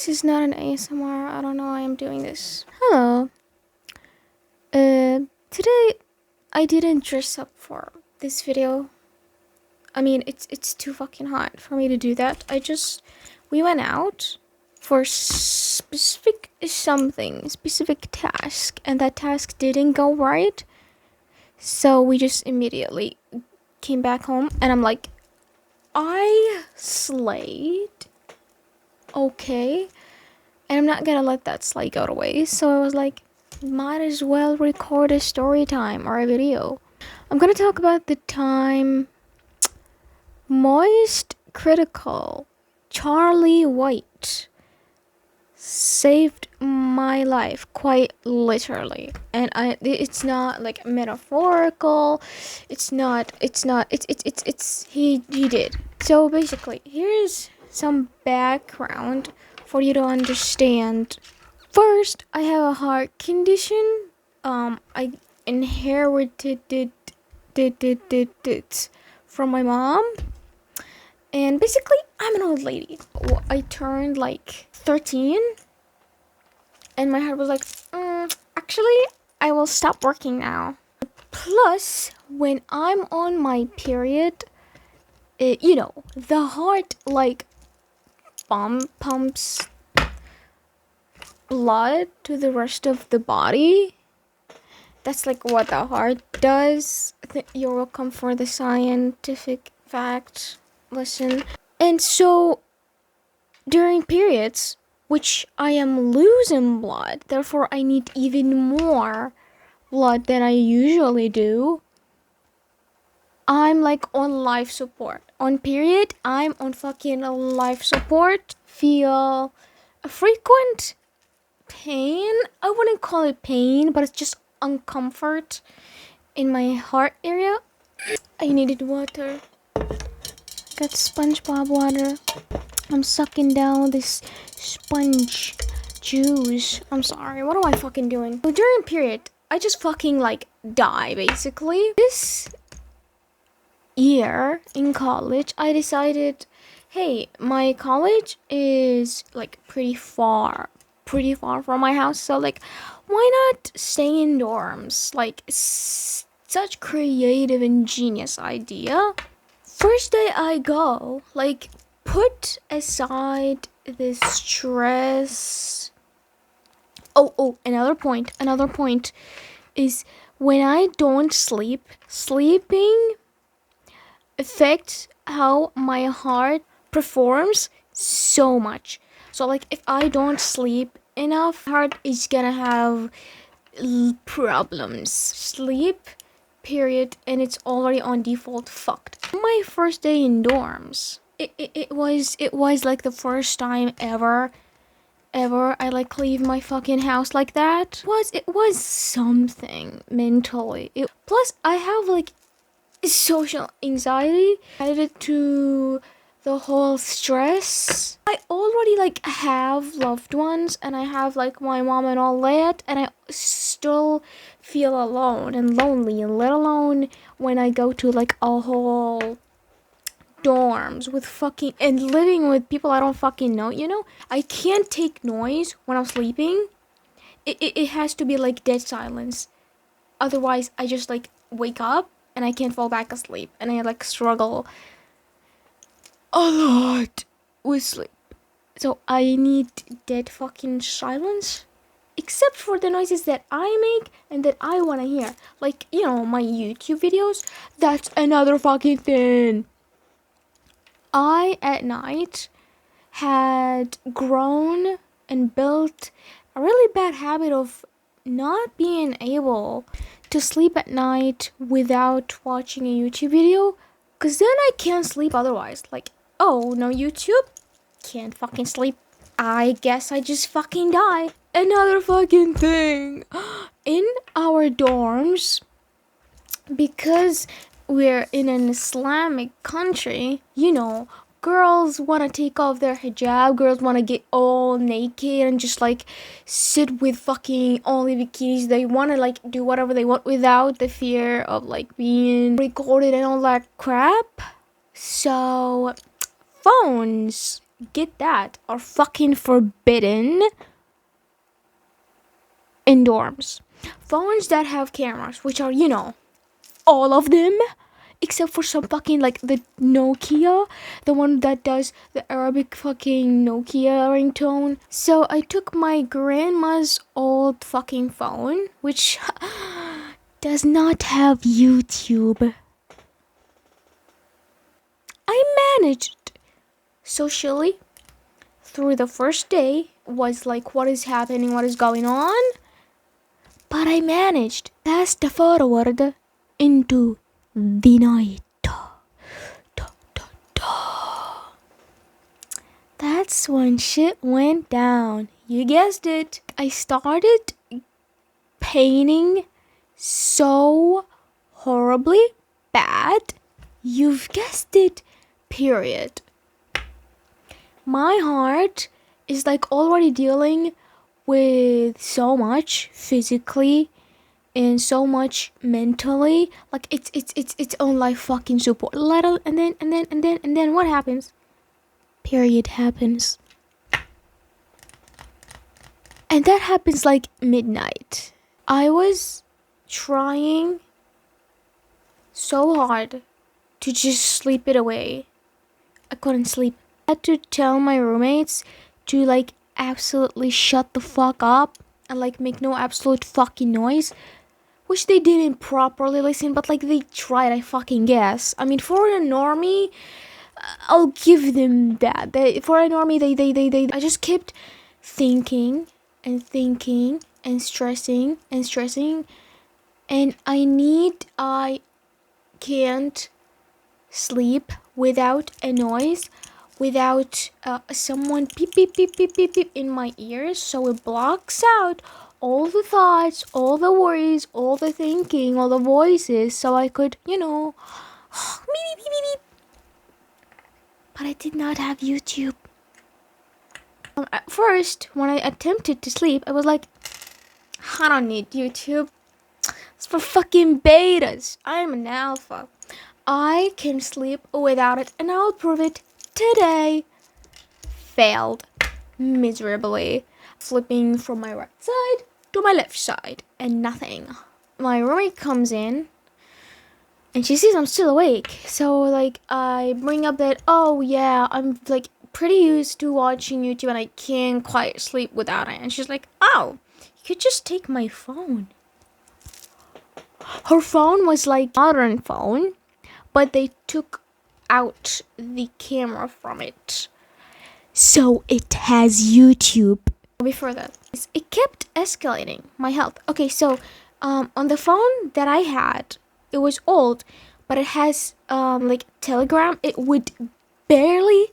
This is not an ASMR. I don't know why I'm doing this. Hello. Today I didn't dress up for this video. I mean, it's too fucking hot for me to do that. We went out for specific task, and that task didn't go right. So we just immediately came back home, and I'm like, I slayed. Okay. And I'm not gonna let that slay go to waste. So I was like, might as well record a story time or a video. I'm gonna talk about the time MoistCr1tikal, Charlie White, saved my life, quite literally. And it's not like metaphorical. It's he did. So basically, here's some background for you to understand. First, I have a heart condition. I inherited it from my mom. And basically, I'm an old lady. I turned like 13. And my heart was like, actually, I will stop working now. Plus, when I'm on my period, the heart like pumps blood to the rest of the body. That's like what the heart does. You're welcome for the scientific fact. Listen. And so during periods, which I am losing blood, therefore I need even more blood than I usually do, I'm like on life support. On period, I'm on fucking life support. Feel a frequent pain. I wouldn't call it pain, but it's just uncomfort in my heart area. I needed water. Got SpongeBob water. I'm sucking down this sponge juice. I'm sorry. What am I fucking doing? So during period, I just fucking like die basically. This year in college, I decided, hey, my college is like pretty far from my house, so like why not stay in dorms? Like such creative and genius idea. First day I go, like put aside the stress. Oh, another point is when I don't sleep, sleeping affects how my heart performs so much. So like if I don't sleep enough, heart is gonna have problems. Sleep, period, and it's already on default fucked. My first day in dorms, it was like the first time ever I like leave my fucking house like that. It was something mentally. Plus I have like social anxiety added to the whole stress. I already like have loved ones, and I have like my mom and all that, and I still feel alone and lonely, and let alone when I go to like a whole dorms with fucking and living with people I don't fucking know, I can't take noise when I'm sleeping. It has to be like dead silence, otherwise I just like wake up and I can't fall back asleep, and I like struggle a lot with sleep. So I need dead fucking silence, except for the noises that I make and that I want to hear, like my YouTube videos. That's another fucking thing. I at night had grown and built a really bad habit of not being able to sleep at night without watching a YouTube video, because then I can't sleep otherwise. Like, oh, no YouTube? Can't fucking sleep. I guess I just fucking die. Another fucking thing. In our dorms, because we're in an Islamic country, girls want to take off their hijab, girls want to get all naked and just like sit with fucking only bikinis. They want to like do whatever they want without the fear of like being recorded and all that crap. So phones get that, are fucking forbidden in dorms. Phones that have cameras, which are, all of them, except for some fucking, like, the Nokia, the one that does the Arabic fucking Nokia ringtone. So I took my grandma's old fucking phone, which does not have YouTube. I managed socially through the first day, was like, what is happening, what is going on? But I managed fast forward into the night. That's when shit went down. You guessed it. I started painting so horribly bad. You've guessed it. Period. My heart is like already dealing with so much physically and so much mentally. Like it's its own life fucking support. Little and then what happens? Period happens. And that happens like midnight. I was trying so hard to just sleep it away. I couldn't sleep. I had to tell my roommates to like absolutely shut the fuck up and like make no absolute fucking noise, which they didn't properly listen, but like they tried, I fucking guess. I mean, for a normie, I'll give them that. For a normie, they I just kept thinking and stressing, and I can't sleep without a noise, without someone beep beep beep beep beep beep in my ears, so it blocks out all the thoughts, all the worries, all the thinking, all the voices, so I could, beep, beep, beep, beep. But I did not have YouTube. At first, when I attempted to sleep, I was like, I don't need YouTube. It's for fucking betas. I'm an alpha. I can sleep without it, and I'll prove it today. Failed miserably. Flipping from my right side to my left side, and nothing. My roommate comes in, and she sees I'm still awake. So, like, I bring up that, oh, yeah, I'm, like, pretty used to watching YouTube, and I can't quite sleep without it. And she's like, oh, you could just take my phone. Her phone was, like, modern phone, but they took out the camera from it. So, it has YouTube. Before that, it kept escalating my health. Okay, so, on the phone that I had, it was old, but it has like Telegram. It would barely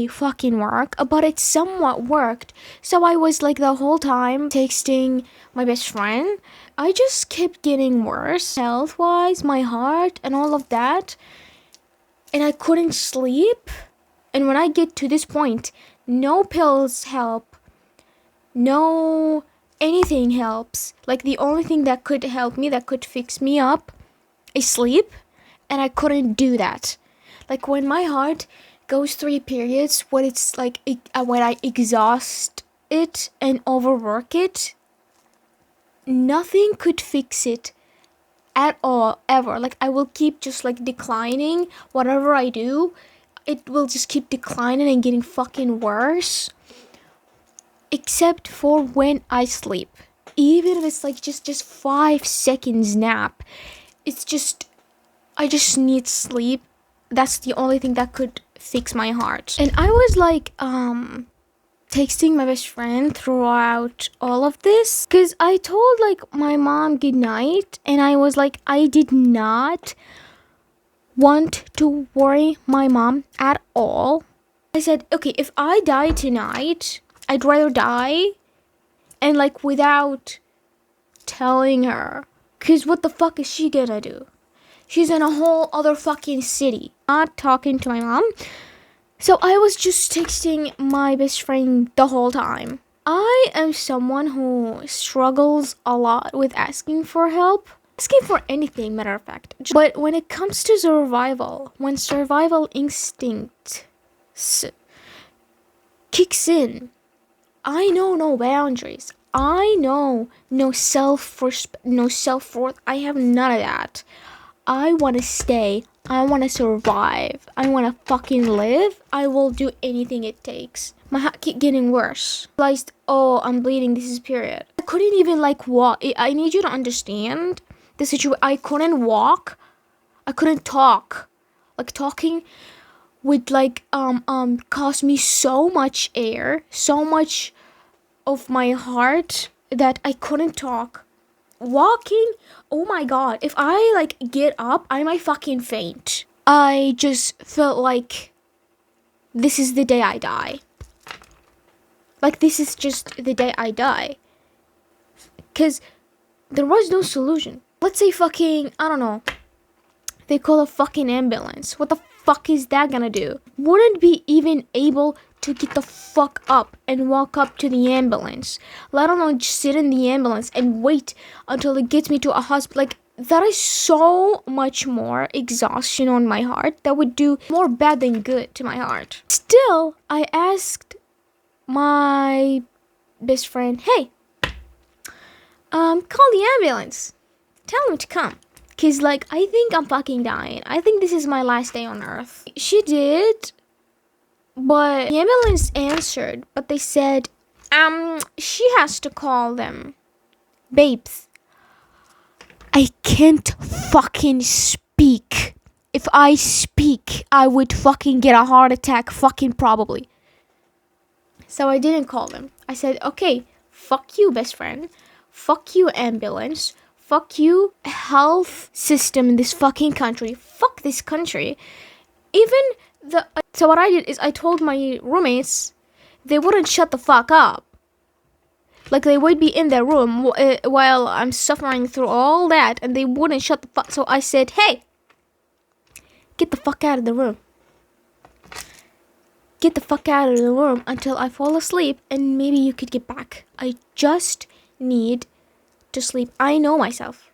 fucking work, but it somewhat worked. So I was like the whole time texting my best friend. I just kept getting worse health wise, my heart and all of that, and I couldn't sleep. And when I get to this point, no pills help, no anything helps. Like, the only thing that could help me, that could fix me up, is sleep, and I couldn't do that. Like, when my heart goes through periods when it's like when I exhaust it and overwork it, nothing could fix it at all, ever. Like, I will keep just like declining. Whatever I do, it will just keep declining and getting fucking worse. Except for when I sleep. Even if it's like just 5 seconds nap. It's just, I just need sleep. That's the only thing that could fix my heart. And I was like, texting my best friend throughout all of this, because I told like my mom good night, and I was like, I did not want to worry my mom at all. I said, okay, if I die tonight, I'd rather die and like without telling her, because what the fuck is she gonna do? She's in a whole other fucking city, not talking to my mom. So I was just texting my best friend the whole time. I am someone who struggles a lot with asking for help. Asking for anything, matter of fact. But when it comes to survival, when survival instinct kicks in. I know no boundaries. I know no no self-worth. I have none of that. I want to stay. I want to survive. I want to fucking live. I will do anything it takes. My heart keep getting worse. I realized, oh, I'm bleeding. This is period. I couldn't even like walk. I need you to understand the situation. I couldn't walk. I couldn't talk. Like talking would like cost me so much air, so much of my heart that I couldn't talk. Walking, oh my god, if I like get up, I might fucking faint. I just felt like this is the day I die. Like this is just the day I die. Cause there was no solution. Let's say fucking, I don't know, they call a fucking ambulance. What the fuck is that gonna do? Wouldn't be even able to get the fuck up and walk up to the ambulance, let alone just sit in the ambulance and wait until it gets me to a hospital. Like, that is so much more exhaustion on my heart. That would do more bad than good to my heart. Still, I asked my best friend, hey, call the ambulance. Tell them to come. Cause like, I think I'm fucking dying. I think this is my last day on earth. She did. But the ambulance answered, but they said, she has to call them. Babes, I can't fucking speak. If I speak, I would fucking get a heart attack, fucking probably. So I didn't call them. I said, okay, fuck you, best friend. Fuck you, ambulance. Fuck you, health system in this fucking country. Fuck this country. So what I did is I told my roommates they wouldn't shut the fuck up. Like, they would be in their room while I'm suffering through all that, and they wouldn't shut the fuck. So I said, hey, get the fuck out of the room. Get the fuck out of the room until I fall asleep, and maybe you could get back. I just need to sleep. I know myself.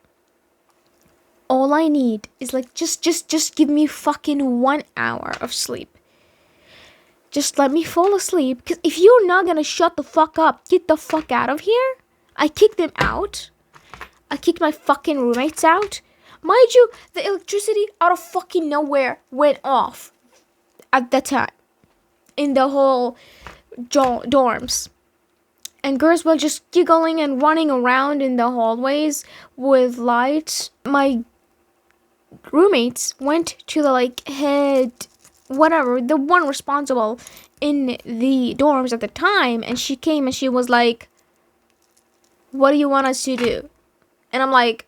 All I need is like just give me fucking 1 hour of sleep. Just let me fall asleep. Because if you're not gonna shut the fuck up, get the fuck out of here. I kicked them out. I kicked my fucking roommates out. Mind you, the electricity out of fucking nowhere went off at that time in the whole dorms. And girls were just giggling and running around in the hallways with lights. My roommates went to the like head, whatever, the one responsible in the dorms at the time, and she came and she was like, what do you want us to do? And I'm like,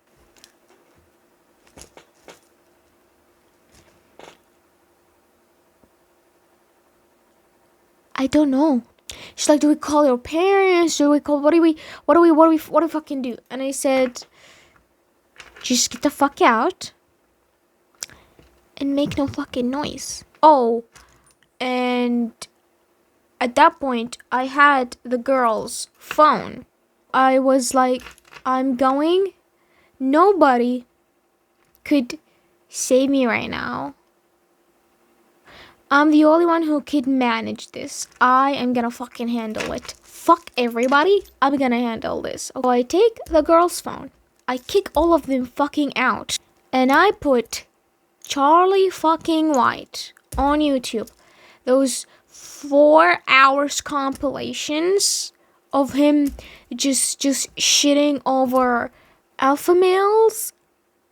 I don't know. She's like, do we call your parents? Do we call, what do we fucking do? And I said, just get the fuck out and make no fucking noise. Oh, and at that point, I had the girl's phone. I was like, I'm going. Nobody could save me right now. I'm the only one who could manage this. I am gonna fucking handle it. Fuck everybody. I'm gonna handle this. So I take the girl's phone. I kick all of them fucking out. And I put Charlie fucking White on YouTube. Those 4 hours compilations of him just shitting over alpha males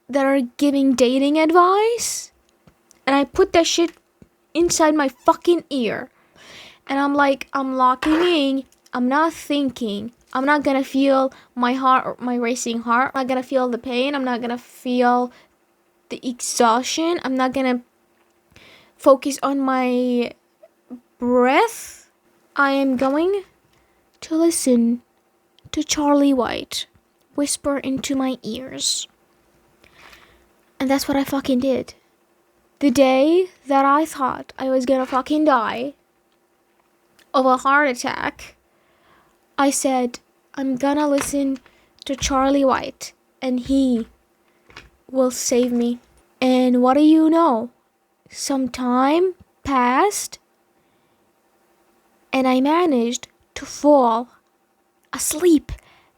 that are giving dating advice. And I put that shit inside my fucking ear. And I'm like, I'm locking in. I'm not thinking. I'm not gonna feel my heart, my racing heart. I'm not gonna feel the pain. I'm not gonna feel the exhaustion. I'm not gonna focus on my breath. I am going to listen to Charlie White whisper into my ears. And that's what I fucking did. The day that I thought I was gonna fucking die of a heart attack, I said, I'm gonna listen to Charlie White and he will save me. And what do you know? Some time passed And I managed to fall asleep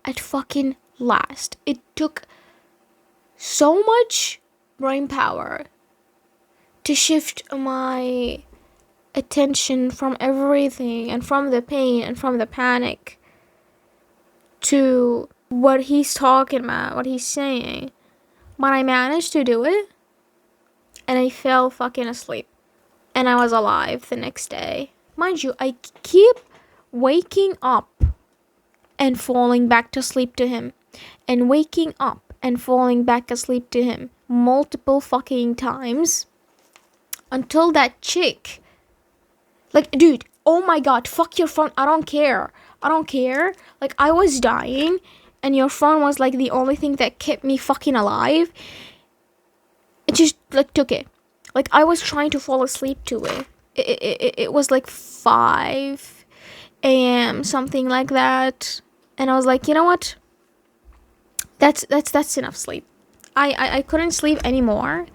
at fucking last. It took so much brain power to shift my attention from everything and from the pain and from the panic to what he's talking about, what he's saying. But I managed to do it, and I fell fucking asleep. And I was alive the next day. Mind you, I keep waking up and falling back to sleep to him, and waking up and falling back asleep to him multiple fucking times until that chick, like, dude, oh my god, fuck your phone, I don't care. Like, I was dying, and your phone was like the only thing that kept me fucking alive. It just like took it. Like, I was trying to fall asleep to it. It was like 5 a.m., something like that. And I was like, you know what? That's enough sleep. I couldn't sleep anymore.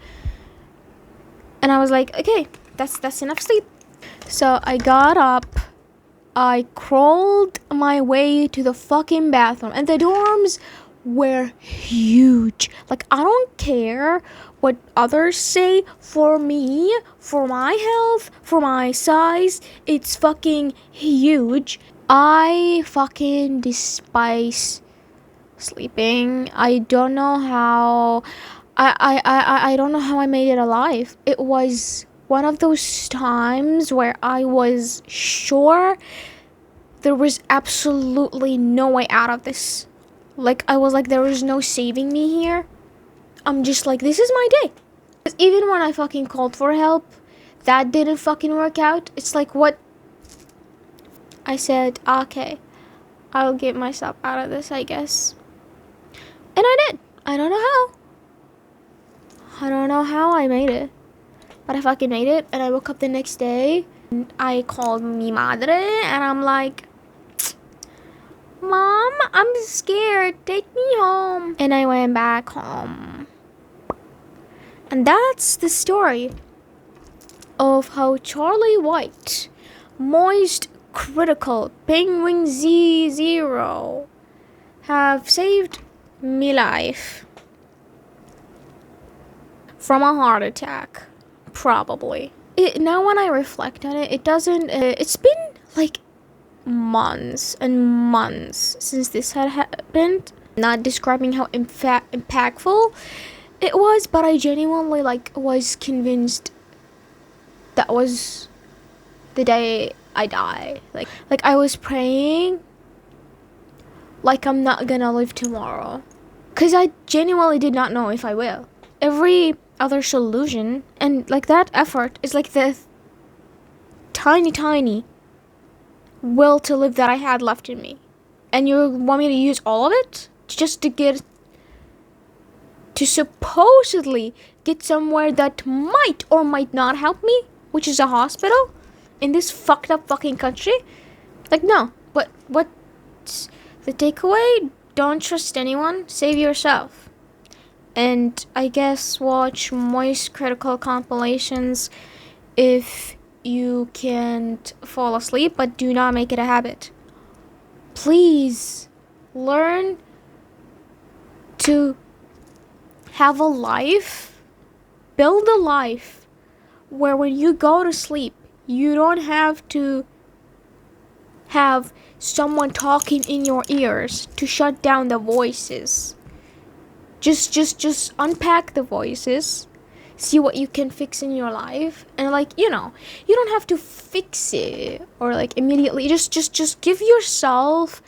And I was like, okay, that's enough sleep. So I got up. I crawled my way to the fucking bathroom. And the dorms were huge. Like, I don't care what others say. For me, for my health, for my size, it's fucking huge. I fucking despise sleeping. I don't know how I don't know how I made it alive. It was one of those times where I was sure there was absolutely no way out of this. Like, I was like, there was no saving me here. I'm just like, this is my day. Because even when I fucking called for help, that didn't fucking work out. It's like, what? I said, okay, I'll get myself out of this, I guess. And I did. I don't know how I made it. But I fucking made it. And I woke up the next day. And I called mi madre. And I'm like, Mom, I'm scared. Take me home. And I went back home. And that's the story of how Charlie White, MoistCr1tikal, Penguin Z0 have saved me life from a heart attack, probably. Now when I reflect on it, it doesn't, it's been like months and months since this had happened. Not describing how impactful it was, but I genuinely was convinced that was the day I die. Like I was praying like I'm not gonna live tomorrow, because I genuinely did not know if I will. Every other solution and that effort is like the tiny will to live that I had left in me, and you want me to use all of it just to supposedly get somewhere that might or might not help me, which is a hospital in this fucked up fucking country. Like, no. What's the takeaway? Don't trust anyone, save yourself. And I guess watch MoistCr1tikal compilations if you can't fall asleep, but do not make it a habit. Please learn to have a life, build a life where when you go to sleep, you don't have to have someone talking in your ears to shut down the voices. Just unpack the voices, see what you can fix in your life, and you don't have to fix it or immediately. Just give yourself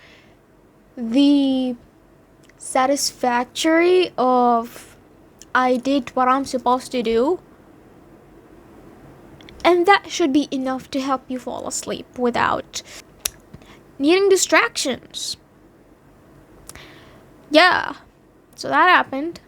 the satisfactory of, I did what I'm supposed to do, and that should be enough to help you fall asleep without needing distractions. Yeah, so that happened.